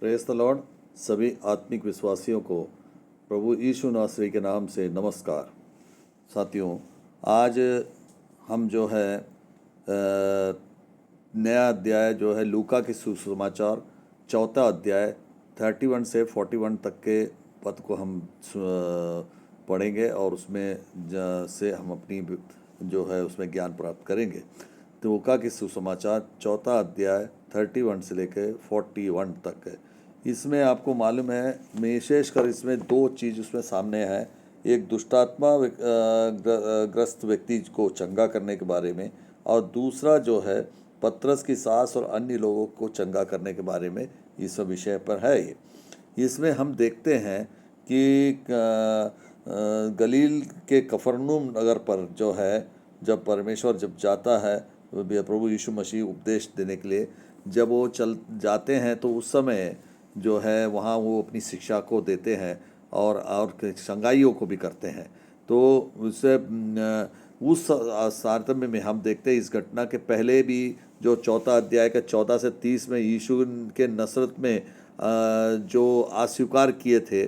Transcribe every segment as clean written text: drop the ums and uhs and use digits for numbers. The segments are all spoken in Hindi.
Praise the Lord. सभी आत्मिक विश्वासियों को प्रभु यीशु नासरी के नाम से नमस्कार। साथियों, आज हम जो है नया अध्याय जो है लूका के सुसमाचार चौथा अध्याय 31 से 41 तक के पद को हम पढ़ेंगे और उसमें से हम अपनी जो है उसमें ज्ञान प्राप्त करेंगे। तो लूका के सुसमाचार चौथा अध्याय 31 से लेकर 41 तक है। इसमें आपको मालूम है, विशेषकर इसमें दो चीज़ उसमें सामने है। एक दुष्टात्मा ग्रस्त व्यक्ति को चंगा करने के बारे में, और दूसरा जो है पतरस की सास और अन्य लोगों को चंगा करने के बारे में इस विषय पर है। ये इसमें हम देखते हैं कि गलील के कफरनहूम नगर पर जो है, जब परमेश्वर जब जाता है प्रभु यीशु मसीह उपदेश देने के लिए, जब वो चल जाते हैं तो उस समय जो है वहाँ वो अपनी शिक्षा को देते हैं और संगाइयों को भी करते हैं। तो उससे उस तारतम्य में हम देखते हैं इस घटना के पहले भी जो चौथा अध्याय का 14 से 30 में यीशु के नसरत में जो अस्वीकार किए थे,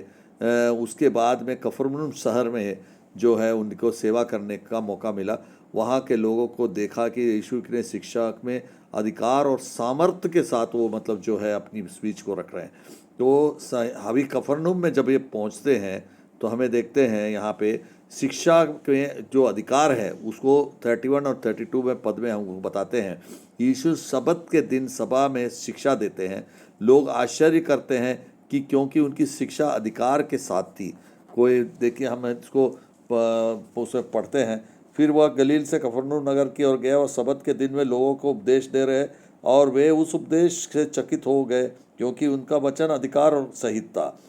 उसके बाद में कफरनहूम शहर में जो है उनको सेवा करने का मौका मिला। वहाँ के लोगों को देखा कि यीशु ने शिक्षा में अधिकार और सामर्थ्य के साथ वो मतलब जो है अपनी स्पीच को रख रहे हैं। तो अभी कफरनहूम में जब ये पहुँचते हैं तो हमें देखते हैं यहाँ पे शिक्षा में जो अधिकार है उसको 31 और 32 में पद में हमको बताते हैं। यीशु सबत के दिन सभा में शिक्षा देते हैं। लोग आश्चर्य करते हैं कि क्योंकि उनकी शिक्षा अधिकार के साथ थी। कोई देखिए, हम इसको उसमें पढ़ते हैं। फिर वह गलील से कफरनहूम नगर की ओर गया और सबत के दिन में लोगों को उपदेश दे रहे, और वे उस उपदेश से चकित हो गए क्योंकि उनका वचन अधिकार और सहित था।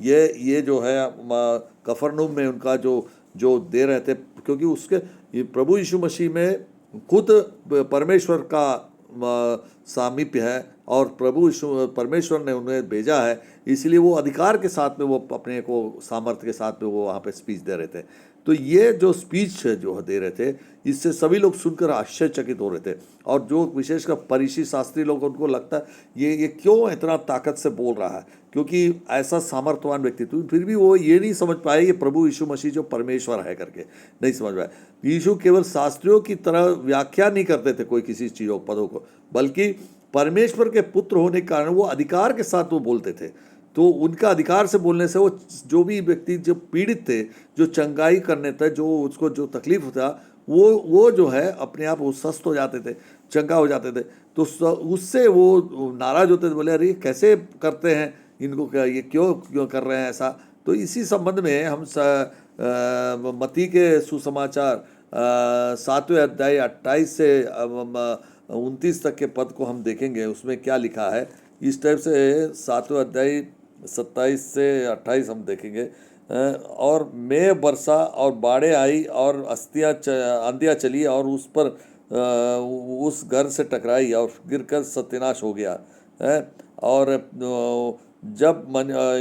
ये जो है कफरनहूम में उनका जो दे रहे थे, क्योंकि उसके प्रभु यीशु मसीह में खुद परमेश्वर का सामीप्य है और प्रभु यीशु परमेश्वर ने उन्हें भेजा है, इसलिए वो अधिकार के साथ में वो अपने को सामर्थ्य के साथ में वो वहाँ पे स्पीच दे रहे थे। तो ये जो स्पीच जो दे रहे थे, इससे सभी लोग सुनकर आश्चर्यचकित हो रहे थे। और जो विशेषकर फरीसी शास्त्री लोग, उनको लगता है ये क्यों इतना ताकत से बोल रहा है, क्योंकि ऐसा सामर्थ्यवान व्यक्ति। तो फिर भी वो ये नहीं समझ पाए कि प्रभु यीशु मसीह जो परमेश्वर है करके नहीं समझ पाए। यीशु केवल शास्त्रियों की तरह व्याख्या नहीं करते थे कोई किसी चीज़ों पदों को, बल्कि परमेश्वर के पुत्र होने के कारण वो अधिकार के साथ वो बोलते थे। तो उनका अधिकार से बोलने से वो जो भी व्यक्ति जो पीड़ित थे, जो चंगाई करने थे, जो उसको जो तकलीफ था, वो जो है अपने आप वो स्वस्थ हो जाते थे, चंगा हो जाते थे। तो उससे वो नाराज होते थे, बोले अरे कैसे करते हैं इनको, क्या ये क्यों कर रहे हैं ऐसा। तो इसी संबंध में हम मत्ती के सुसमाचार 7वें अध्याय 28 से 29 तक के पद को हम देखेंगे। उसमें क्या लिखा है इस टाइप से, 7वें अध्याय 27 से 28 हम देखेंगे। और मैं बरसा और बाढ़ें आई और आंधियाँ चली और उस पर उस घर से टकराई और गिरकर सत्यानाश हो गया है। और जब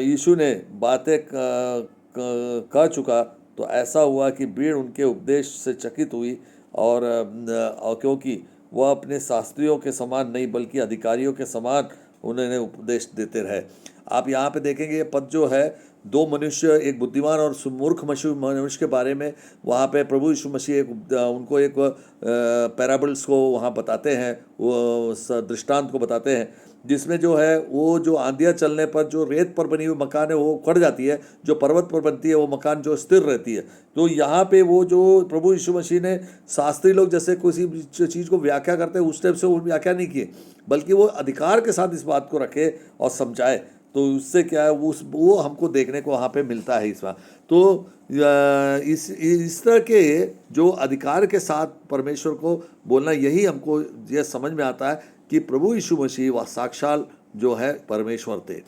यीशु ने बातें कह चुका तो ऐसा हुआ कि भीड़ उनके उपदेश से चकित हुई, और क्योंकि वह अपने शास्त्रियों के समान नहीं बल्कि अधिकारियों के समान उन्होंने उपदेश देते रहे। आप यहाँ पे देखेंगे ये पद जो है, दो मनुष्य, एक बुद्धिमान और मूर्ख मनुष्य के बारे में वहाँ पे प्रभु यीशु मसीह उनको एक पैराबल्स को वहाँ बताते हैं, वो दृष्टांत को बताते हैं, जिसमें जो है वो जो आंधियाँ चलने पर जो रेत पर बनी हुई मकान है वो उखड़ जाती है, जो पर्वत पर बनती है वो मकान जो स्थिर रहती है। तो यहाँ पे वो जो प्रभु यीशु मसीह ने, शास्त्री लोग जैसे किसी चीज़ को व्याख्या करते हैं उस टाइप से वो व्याख्या नहीं किए, बल्कि वो अधिकार के साथ इस बात को रखे और समझाए। तो उससे क्या है, वो हमको देखने को वहाँ पे मिलता है इस बात। तो इस तरह के जो अधिकार के साथ परमेश्वर को बोलना, यही हमको यह समझ में आता है कि प्रभु यीशु मसीह व साक्षात जो है परमेश्वर थे।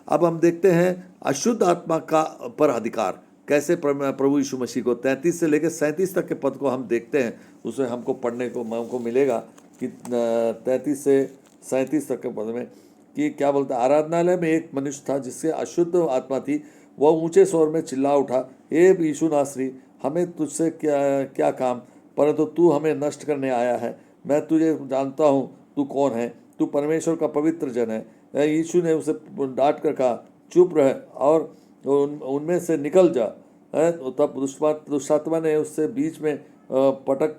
अब हम देखते हैं अशुद्ध आत्मा का पर अधिकार कैसे प्रभु यीशु मसीह को 33 से लेकर 37 तक के पद को हम देखते हैं। उसमें हमको पढ़ने को हमको मिलेगा कि 33 से 37 तक के पद में कि क्या बोलता है। आराधनालय में एक मनुष्य था जिससे अशुद्ध आत्मा थी। वह ऊंचे स्वर में चिल्ला उठा, हे यीशु नासरी, हमें तुझसे क्या काम, परंतु तू हमें नष्ट करने आया है। मैं तुझे जानता हूँ, तू कौन है, तू परमेश्वर का पवित्र जन है। यीशु ने उसे डांट कर कहा, चुप रह और उनमें से निकल जा। तो तब दुष्टात्मा ने उससे बीच में पटक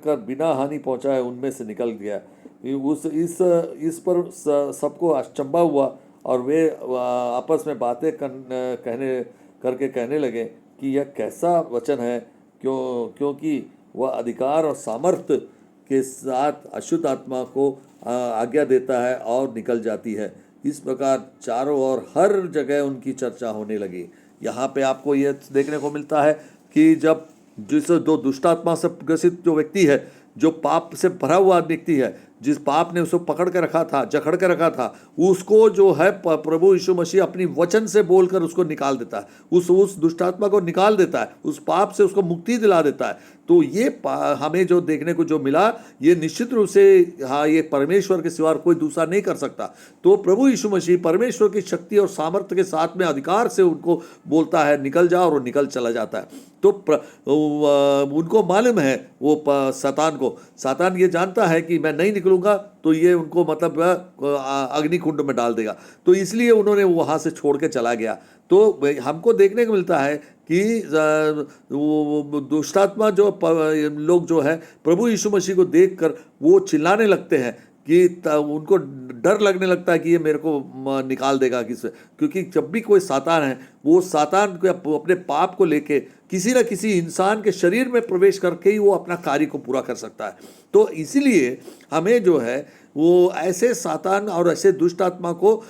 कर बिना हानि पहुंचाए उनमें से निकल गया। इस पर सबको अचंभा हुआ और वे आपस में बातें कहने लगे कि यह कैसा वचन है, क्योंकि वह अधिकार और सामर्थ्य के साथ अशुद्ध आत्मा को आज्ञा देता है और निकल जाती है। इस प्रकार चारों ओर हर जगह उनकी चर्चा होने लगी। यहाँ पे आपको यह देखने को मिलता है कि जब दो दुष्टात्मा से ग्रसित जो व्यक्ति है, जो पाप से भरा हुआ व्यक्ति है, जिस पाप ने उसको पकड़ के रखा था, जकड़ के रखा था, उसको जो है प्रभु यीशु मसीह अपनी वचन से बोलकर उसको निकाल देता है, उस दुष्टात्मा को निकाल देता है, उस पाप से उसको मुक्ति दिला देता है। तो ये हमें जो देखने को जो मिला, ये निश्चित रूप से हाँ, ये परमेश्वर के सिवा कोई दूसरा नहीं कर सकता। तो प्रभु यीशु मसीह परमेश्वर की शक्ति और सामर्थ्य के साथ में अधिकार से उनको बोलता है निकल जा, और वो निकल चला जाता है। तो उनको मालूम है, वो सातान ये जानता है कि मैं नहीं निकलूंगा तो ये उनको मतलब अग्नि कुंड में डाल देगा, तो इसलिए उन्होंने वहाँ से छोड़ के चला गया। तो हमको देखने को मिलता है कि दुष्टात्मा जो लोग जो है प्रभु यीशु मसीह को देखकर वो चिल्लाने लगते हैं कि उनको डर लगने लगता है कि ये मेरे को निकाल देगा किससे, क्योंकि जब भी कोई सातान है, वो सातान को अपने पाप को लेके किसी न किसी इंसान के शरीर में प्रवेश करके ही वो अपना कार्य को पूरा कर सकता है। तो इसीलिए हमें जो है वो ऐसे सातान और ऐसे दुष्ट आत्मा को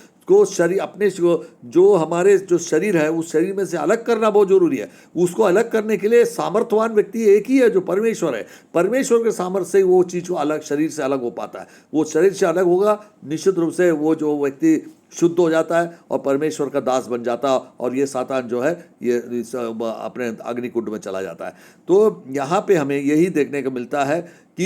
शरीर अपने जो हमारे जो शरीर है उस शरीर में से अलग करना बहुत जरूरी है। उसको अलग करने के लिए सामर्थ्यवान व्यक्ति एक ही है, जो परमेश्वर है। परमेश्वर के सामर्थ्य से वो चीज़ को अलग शरीर से अलग हो पाता है। वो शरीर से अलग होगा, निश्चित रूप से वो जो व्यक्ति शुद्ध हो जाता है और परमेश्वर का दास बन जाता है, और ये सातान जो है ये अपने अग्नि कुंड में चला जाता है। तो यहाँ पे हमें यही देखने को मिलता है कि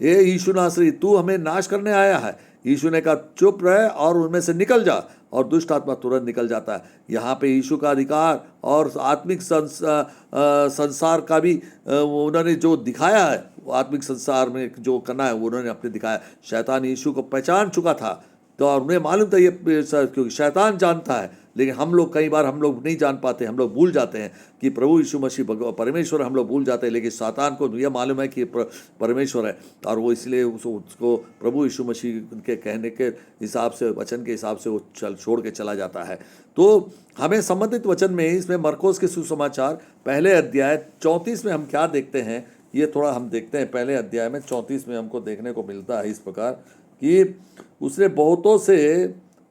ये यीशु नासरी, तू हमें नाश करने आया है। यीशु ने कहा चुप रहे और उनमें से निकल जा, और दुष्ट आत्मा तुरंत निकल जाता है। यहाँ पे यीशु का अधिकार और आत्मिक संसार का भी उन्होंने जो दिखाया है, आत्मिक संसार में जो करना है वो उन्होंने अपने दिखाया। शैतान यीशु को पहचान चुका था, तो और उन्हें मालूम था ये, क्योंकि शैतान जानता है, लेकिन हम लोग कई बार हम लोग नहीं जान पाते, हम लोग भूल जाते हैं कि प्रभु यीशु मसीह परमेश्वर, हम लोग भूल जाते हैं। लेकिन सातान को यह मालूम है कि परमेश्वर है, और वो इसलिए उसको प्रभु यीशु मसीह के कहने के हिसाब से, वचन के हिसाब से वो छोड़ के चला जाता है। तो हमें संबंधित वचन में, इसमें मरकोस के सुसमाचार पहले अध्याय 34 में हम क्या देखते हैं, ये थोड़ा हम देखते हैं। पहले अध्याय में 34 में हमको देखने को मिलता है इस प्रकार कि उसने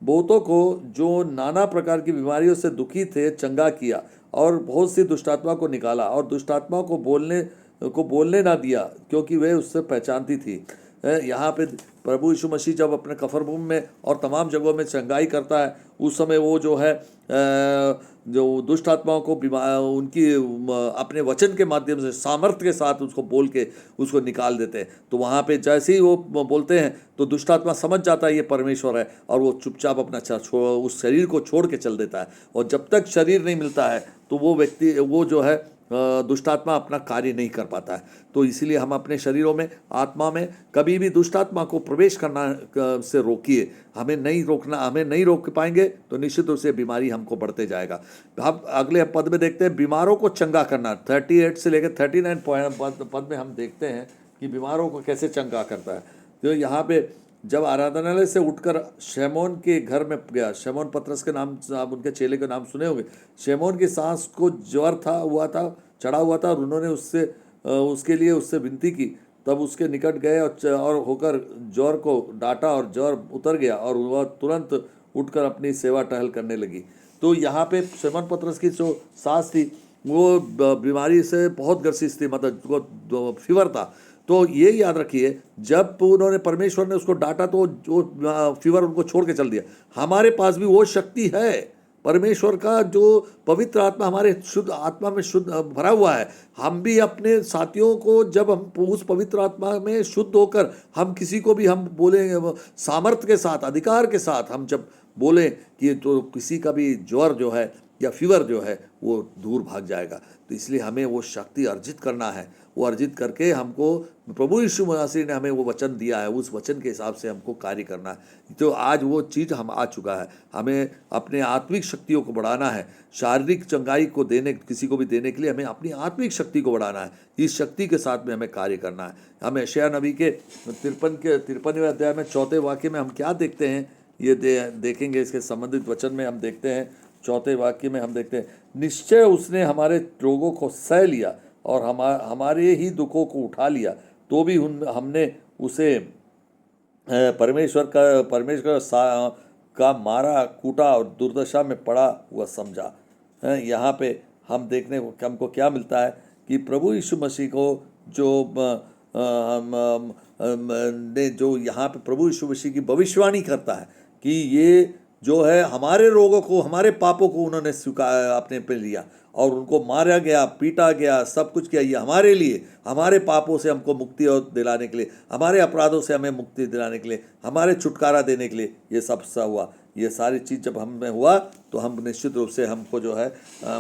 बहुतों को जो नाना प्रकार की बीमारियों से दुखी थे चंगा किया, और बहुत सी दुष्टात्मा को निकाला, और दुष्टात्मा को बोलने ना दिया, क्योंकि वे उससे पहचानती थी। यहाँ पे प्रभु यीशु मसीह जब अपने कफरनहूम में और तमाम जगहों में चंगाई करता है, उस समय वो जो है जो दुष्ट आत्माओं को उनकी अपने वचन के माध्यम से सामर्थ्य के साथ उसको बोल के उसको निकाल देते हैं। तो वहाँ पे जैसे ही वो बोलते हैं तो दुष्ट आत्मा समझ जाता है ये परमेश्वर है, और वो चुपचाप अपना उस शरीर को छोड़ के चल देता है। और जब तक शरीर नहीं मिलता है तो वो व्यक्ति, वो जो है दुष्टात्मा अपना कार्य नहीं कर पाता है। तो इसीलिए हम अपने शरीरों में, आत्मा में कभी भी दुष्टात्मा को प्रवेश करना से रोकिए। हमें नहीं रोक पाएंगे तो निश्चित रूप से बीमारी हमको बढ़ते जाएगा। हम अगले पद में देखते हैं बीमारों को चंगा करना। 38 से लेकर 39 पद में हम देखते हैं कि बीमारों को कैसे चंगा करता है। तो यहाँ पे जब आराधनालय से उठकर शमौन के घर में गया, शमौन पतरस के नाम, आप उनके चेले के नाम सुने होंगे। शमौन की सास को ज्वर चढ़ा हुआ था, और उन्होंने उसके लिए उससे विनती की। तब उसके निकट गए और होकर ज्वर को डांटा, और ज्वर उतर गया, और वह तुरंत उठकर अपनी सेवा टहल करने लगी। तो यहाँ पे शमौन पतरस की जो सास थी वो बीमारी से बहुत ग्रसित थी, मतलब फीवर था। तो ये याद रखिए, जब उन्होंने, परमेश्वर ने उसको डांटा तो जो फीवर उनको छोड़ के चल दिया। हमारे पास भी वो शक्ति है, परमेश्वर का जो पवित्र आत्मा हमारे शुद्ध आत्मा में शुद्ध भरा हुआ है। हम भी अपने साथियों को, जब हम उस पवित्र आत्मा में शुद्ध होकर हम किसी को भी हम बोले सामर्थ्य के साथ, अधिकार के साथ हम जब बोले कि तो किसी का भी ज्वर जो है या फीवर जो है वो दूर भाग जाएगा। तो इसलिए हमें वो शक्ति अर्जित करना है, वो अर्जित करके हमको प्रभु यीशु मसीह ने हमें वो वचन दिया है, उस वचन के हिसाब से हमको कार्य करना है। तो आज वो चीज़ हम आ चुका है। हमें अपने आत्मिक शक्तियों को बढ़ाना है। शारीरिक चंगाई को देने, किसी को भी देने के लिए हमें अपनी आत्मिक शक्ति को बढ़ाना है। इस शक्ति के साथ में हमें कार्य करना है। हम यशायाह नबी के 53वें अध्याय में 4 वाक्य में हम क्या देखते हैं, ये देखेंगे। इसके संबंधित वचन में हम देखते हैं, 4 वाक्य में हम देखते हैं, निश्चय उसने हमारे रोगों को सह लिया और हमारे ही दुखों को उठा लिया, तो भी हमने उसे परमेश्वर का मारा, कूटा और दुर्दशा में पड़ा हुआ समझा। यहाँ पे हम देखने को हमको क्या मिलता है कि प्रभु यीशु मसीह को जो यहाँ पे प्रभु यीशु मसीह की भविष्यवाणी करता है कि ये जो है हमारे रोगों को, हमारे पापों को उन्होंने स्वीकार अपने पे लिया और उनको मारा गया, पीटा गया, सब कुछ किया। ये हमारे लिए, हमारे पापों से हमको मुक्ति दिलाने के लिए, हमारे अपराधों से हमें मुक्ति दिलाने के लिए, हमारे छुटकारा देने के लिए ये सब हुआ। ये सारी चीज़ जब हम में हुआ तो हम निश्चित रूप से हमको जो है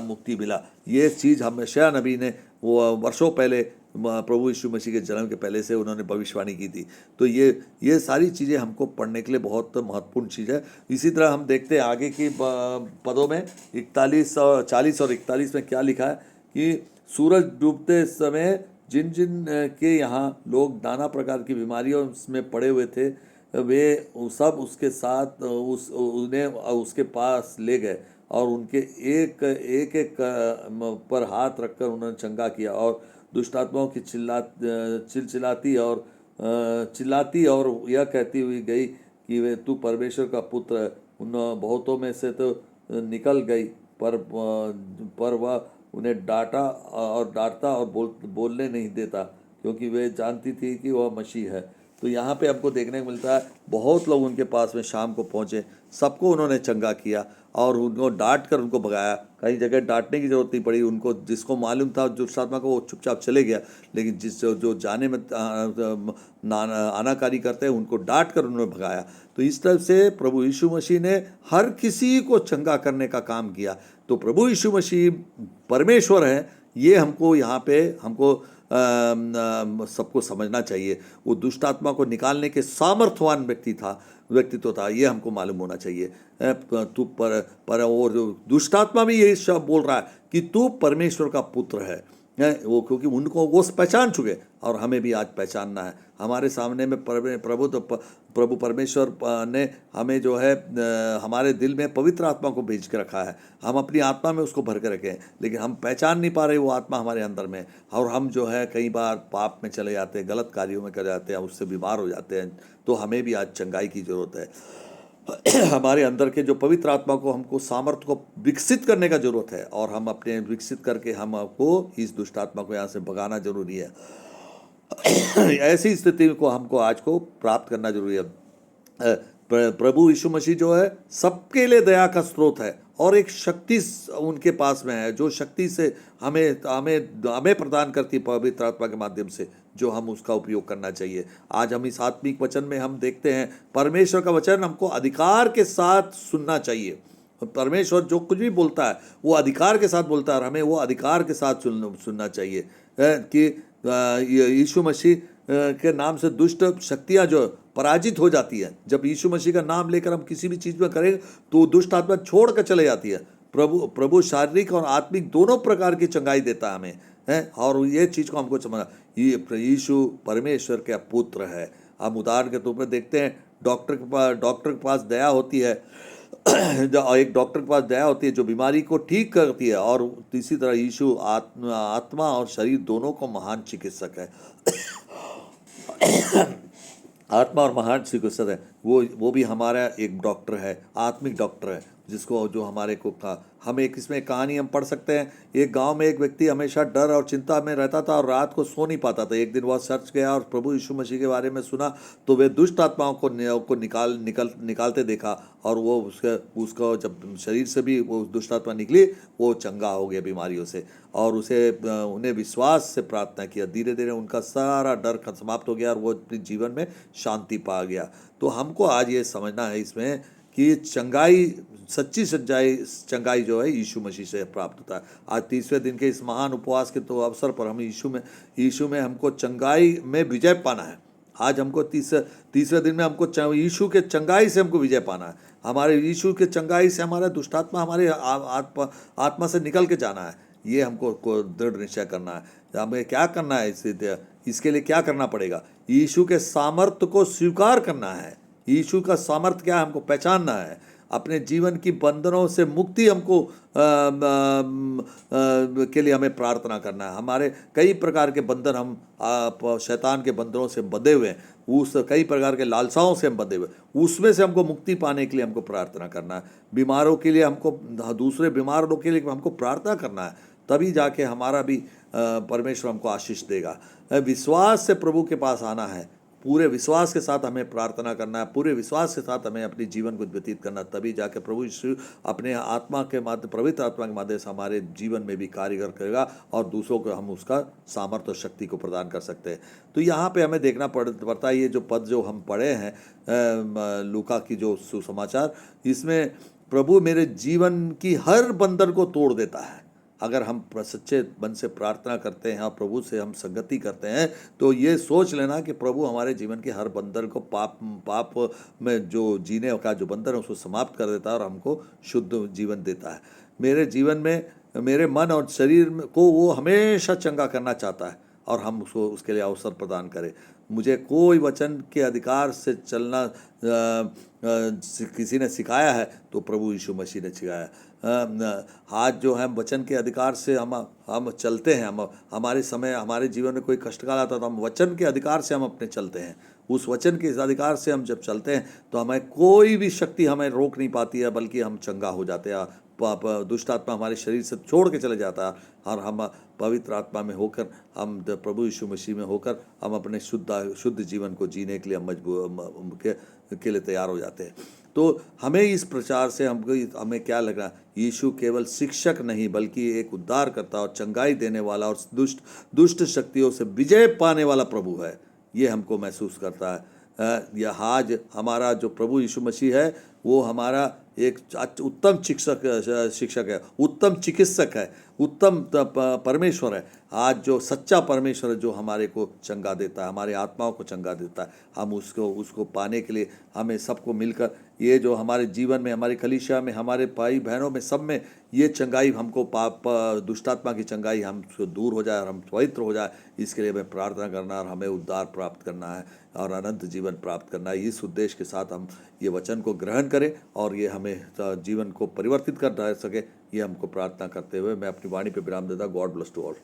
मुक्ति मिला। ये चीज़ हम यशायाह नबी ने वो वर्षों पहले प्रभु यीशु मसीह के जन्म के पहले से उन्होंने भविष्यवाणी की थी। तो ये सारी चीज़ें हमको पढ़ने के लिए बहुत महत्वपूर्ण चीज़ है। इसी तरह हम देखते हैं आगे की पदों में 41 और 40 और 41 में क्या लिखा है कि सूरज डूबते समय जिन जिन के यहाँ लोग नाना प्रकार की बीमारियों में पड़े हुए थे, वे सब उसके साथ उन्हें उसके पास ले गए और उनके एक एक पर हाथ रखकर उन्होंने चंगा किया। और दुष्टात्माओं की चिल्लाती और यह कहती हुई गई कि वे तू परमेश्वर का पुत्र है। उन बहुतों में से तो निकल गई, पर वह उन्हें डांटता और बोलने नहीं देता, क्योंकि वे जानती थी कि वह मसीह है। तो यहाँ पे हमको देखने को मिलता है बहुत लोग उनके पास में शाम को पहुँचे, सबको उन्होंने चंगा किया और उनको डांट कर उनको भगाया। कई जगह डांटने की जरूरत नहीं पड़ी उनको, जिसको मालूम था दुष्टात्मा को वो चुपचाप चले गया। लेकिन जो जाने में आनाकानी करते हैं उनको डांट कर उन्होंने भगाया। तो इस तरह से प्रभु यीशु मसीह ने हर किसी को चंगा करने का काम किया। तो प्रभु यीशु मसीह परमेश्वर है, ये हमको यहाँ पे हमको सबको समझना चाहिए। वो दुष्ट आत्मा को निकालने के सामर्थ्यवान व्यक्तित्व था, ये हमको मालूम होना चाहिए। तू पर और दुष्ट आत्मा भी यही शब्द बोल रहा है कि तू परमेश्वर का पुत्र है। वो क्योंकि उनको वो पहचान चुके और हमें भी आज पहचानना है। हमारे सामने में प्रभु परमेश्वर ने हमें जो है हमारे दिल में पवित्र आत्मा को भेज के रखा है। हम अपनी आत्मा में उसको भर के रखें, लेकिन हम पहचान नहीं पा रहे वो आत्मा हमारे अंदर में। और हम जो है कई बार पाप में चले जाते हैं, गलत कार्यों में कर जाते हैं, उससे बीमार हो जाते हैं। तो हमें भी आज चंगाई की जरूरत है। हमारे अंदर के जो पवित्र आत्मा को हमको सामर्थ्य को विकसित करने का जरूरत है, और हम अपने विकसित करके हम आपको इस दुष्ट आत्मा को यहाँ से भगाना जरूरी है। ऐसी स्थिति को हमको आज को प्राप्त करना जरूरी है। प्रभु यीशु मसीह जो है सबके लिए दया का स्रोत है और एक शक्ति उनके पास में है, जो शक्ति से हमें प्रदान करती है पवित्र आत्मा के माध्यम से, जो हम उसका उपयोग करना चाहिए। आज हम इस आत्मिक वचन में हम देखते हैं परमेश्वर का वचन हमको अधिकार के साथ सुनना चाहिए। परमेश्वर जो कुछ भी बोलता है वो अधिकार के साथ बोलता है और हमें वो अधिकार के साथ सुनना चाहिए कि यीशु मसीह के नाम से दुष्ट शक्तियाँ जो पराजित हो जाती है। जब यीशु मसीह का नाम लेकर हम किसी भी चीज़ में करेंगे तो दुष्ट आत्मा छोड़ कर चले जाती है। प्रभु शारीरिक और आत्मिक दोनों प्रकार की चंगाई देता है हमें, है। और ये चीज़ को हमको समझना, ये यीशु परमेश्वर का पुत्र है। हम उदाहरण के तौर पर देखते हैं डॉक्टर के पास दया होती है एक डॉक्टर के पास दया होती है जो बीमारी को ठीक करती है, और इसी तरह यीशु आत्मा और शरीर दोनों को महान चिकित्सक है। आत्मा और महान चिकित्सक है वो भी हमारा एक डॉक्टर है, आत्मिक डॉक्टर है, जिसको जो हमारे को हम एक इसमें कहानी हम पढ़ सकते हैं। एक गांव में एक व्यक्ति हमेशा डर और चिंता में रहता था और रात को सो नहीं पाता था। एक दिन वह चर्च गया और प्रभु यीशु मसीह के बारे में सुना, तो वे दुष्ट आत्माओं को निकालते देखा, और वो उसका जब शरीर से भी वो दुष्ट आत्मा निकली, वो चंगा हो गया बीमारियों से, और उन्हें विश्वास से प्रार्थना किया। धीरे धीरे उनका सारा डर समाप्त हो गया और वो अपने जीवन में शांति पा गया। तो हमको आज ये समझना है इसमें कि ये चंगाई, सच्ची सच्चाई चंगाई जो है यीशु मसीह से प्राप्त होता है। आज तीसरे दिन के इस महान उपवास के तो अवसर पर हम यीशु में हमको चंगाई में विजय पाना है। आज हमको तीसरे दिन में हमको यीशु के चंगाई से हमको विजय पाना है। हमारे यीशु के चंगाई से हमारा दुष्टात्मा हमारे आत्मा से निकल के जाना है। ये हमको दृढ़ निश्चय करना है। हमें क्या करना है, इसके लिए क्या करना पड़ेगा? यीशु के सामर्थ्य को स्वीकार करना है। यीशु का सामर्थ्य क्या है हमको पहचानना है। अपने जीवन की बंधनों से मुक्ति हमको के लिए हमें प्रार्थना करना है। हमारे कई प्रकार के बंधन, हम शैतान के बंधनों से बंधे हुए हैं, उस कई प्रकार के लालसाओं से हम बंधे हुए, उसमें से हमको मुक्ति पाने के लिए हमको प्रार्थना करना है। बीमारों के लिए हमको, दूसरे बीमारों के लिए हमको प्रार्थना करना है, तभी जाके हमारा भी परमेश्वर हमको आशीष देगा। विश्वास से प्रभु के पास आना है, पूरे विश्वास के साथ हमें प्रार्थना करना है, पूरे विश्वास के साथ हमें अपने जीवन को व्यतीत करना, तभी जाके प्रभु यीशु अपने आत्मा के माध्यम, पवित्र आत्मा के माध्यम से हमारे जीवन में भी कार्य करेगा और दूसरों को हम उसका सामर्थ्य और शक्ति को प्रदान कर सकते हैं। तो यहाँ पे हमें देखना पड़ता है, ये जो पद जो हम पढ़े हैं लूका की जो सुसमाचार, इसमें प्रभु मेरे जीवन की हर बंधन को तोड़ देता है। अगर हम सच्चे मन से प्रार्थना करते हैं और प्रभु से हम संगति करते हैं, तो ये सोच लेना कि प्रभु हमारे जीवन के हर बंधन को, पाप में जो जीने का जो बंधन है उसको समाप्त कर देता है और हमको शुद्ध जीवन देता है। मेरे जीवन में मेरे मन और शरीर को वो हमेशा चंगा करना चाहता है और हम उसको उसके लिए अवसर प्रदान करें। मुझे कोई वचन के अधिकार से चलना किसी ने सिखाया है तो प्रभु यीशु मसीह ने सिखाया। आज जो है वचन के अधिकार से हम चलते हैं। हमारे जीवन में कोई कष्टकाल आता है तो हम वचन के अधिकार से हम अपने चलते हैं। उस वचन के अधिकार से हम जब चलते हैं तो हमें कोई भी शक्ति हमें रोक नहीं पाती है, बल्कि हम चंगा हो जाते हैं। दुष्ट आत्मा हमारे शरीर से छोड़ के चले जाता है और हम पवित्र आत्मा में होकर, हम प्रभु यीशु मसीह में होकर हम अपने शुद्ध जीवन को जीने के लिए हम के लिए तैयार हो जाते हैं। तो हमें इस प्रचार से हमें क्या लग रहा है, यीशु केवल शिक्षक नहीं बल्कि एक उद्धारकर्ता और चंगाई देने वाला और दुष्ट शक्तियों से विजय पाने वाला प्रभु है, ये हमको महसूस करता है। यह आज हमारा जो प्रभु यीशु मसीह है वो हमारा एक उत्तम शिक्षक है, उत्तम चिकित्सक है, उत्तम परमेश्वर है। आज जो सच्चा परमेश्वर है जो हमारे को चंगा देता है, हमारे आत्माओं को चंगा देता है, हम उसको पाने के लिए हमें सबको मिलकर, ये जो हमारे जीवन में, हमारी कलीसिया में, हमारे भाई बहनों में, सब में ये चंगाई हमको दुष्टात्मा की चंगाई हमसे दूर हो जाए और हम पवित्र हो जाए, इसके लिए हमें प्रार्थना करना और हमें उद्धार प्राप्त करना है और अनंत जीवन प्राप्त करना है। इस उद्देश्य के साथ हम ये वचन को ग्रहण करें और ये हमें जीवन को परिवर्तित कर सके, ये हमको प्रार्थना करते हुए मैं अपनी वाणी पे विराम देता। God bless to all.